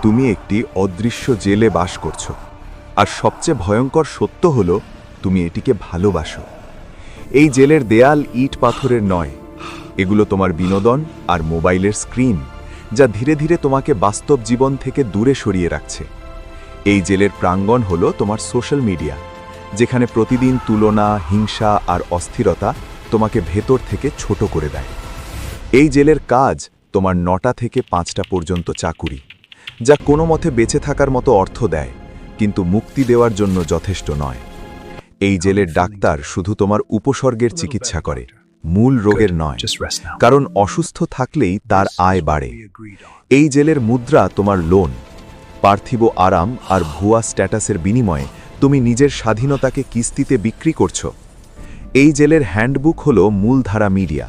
তুমি একটি অদৃশ্য জেলে বাস করছো, আর সবচেয়ে ভয়ঙ্কর সত্য হলো তুমি এটিকে ভালোবাসো। এই জেলের দেয়াল ইট পাথরের নয়, এগুলো তোমার বিনোদন আর মোবাইলের স্ক্রিন, যা ধীরে ধীরে তোমাকে বাস্তব জীবন থেকে দূরে সরিয়ে রাখছে। এই জেলের প্রাঙ্গণ হলো তোমার সোশ্যাল মিডিয়া, যেখানে প্রতিদিন তুলনা, হিংসা আর অস্থিরতা তোমাকে ভেতর থেকে ছোট করে দেয়। এই জেলের কাজ তোমার 9টা থেকে 5টা পর্যন্ত চাকুরি, যা কোনো মতে বেঁচে থাকার মতো অর্থ দেয়, কিন্তু মুক্তি দেওয়ার জন্য যথেষ্ট নয়। এই জেলের ডাক্তার শুধু তোমার উপসর্গের চিকিৎসা করে, মূল রোগের নয়, কারণ অসুস্থ থাকলেই তার আয় বাড়ে। এই জেলের মুদ্রা তোমার লোন, পার্থিব আরাম আর ভুয়া স্ট্যাটাসের বিনিময়ে তুমি নিজের স্বাধীনতাকে কিস্তিতে বিক্রি করছো। এই জেলের হ্যান্ডবুক হলো মূলধারা মিডিয়া,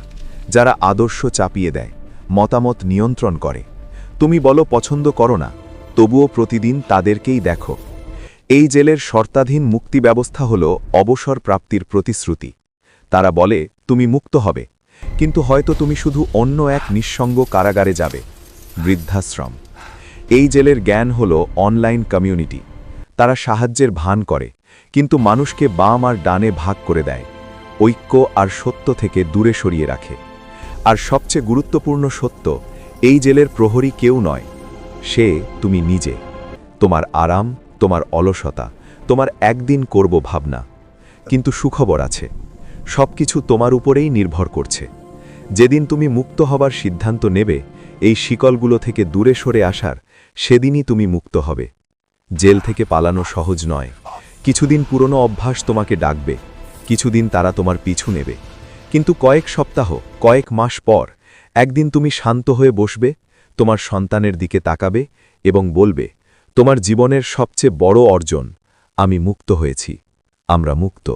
যারা আদর্শ চাপিয়ে দেয়, মতামত নিয়ন্ত্রণ করে। তুমি বলো পছন্দ করো না, তবুও প্রতিদিন তাদেরকেই দেখো। এই জেলের শর্তাধীন মুক্তি ব্যবস্থা হলো অবসর প্রাপ্তির প্রতিশ্রুতি। তারা বলে তুমি মুক্ত হবে, কিন্তু হয়তো তুমি শুধু অন্য এক নিঃসঙ্গ কারাগারে যাবে, বৃদ্ধাশ্রম। এই জেলের জ্ঞান হলো অনলাইন কমিউনিটি। তারা সাহায্যের ভান করে, কিন্তু মানুষকে বাম আর ডানে ভাগ করে দেয়, ঐক্য আর সত্য থেকে দূরে সরিয়ে রাখে। আর সবচেয়ে গুরুত্বপূর্ণ সত্য, এই জেলের প্রহরী কেউ নয়, সে তুমি নিজে। তোমার আরাম, তোমার অলসতা, তোমার একদিন করব ভাবনা। কিন্তু সুখবর আছে, সবকিছু তোমার উপরেই নির্ভর করছে। যেদিন তুমি মুক্ত হবার সিদ্ধান্ত নেবে, এই শিকলগুলো থেকে দূরে সরে আসার, সেদিনই তুমি মুক্ত হবে। জেল থেকে পালানো সহজ নয়। কিছুদিন পুরনো অভ্যাস তোমাকে ডাকবে, কিছুদিন তারা তোমার পিছু নেবে, কিন্তু কয়েক সপ্তাহ, কয়েক মাস পর একদিন তুমি শান্ত হয়ে বসবে, তোমার সন্তানের দিকে তাকাবে এবং বলবে, তোমার জীবনের সবচেয়ে বড় অর্জন, আমি মুক্ত হয়েছি, আমরা মুক্ত।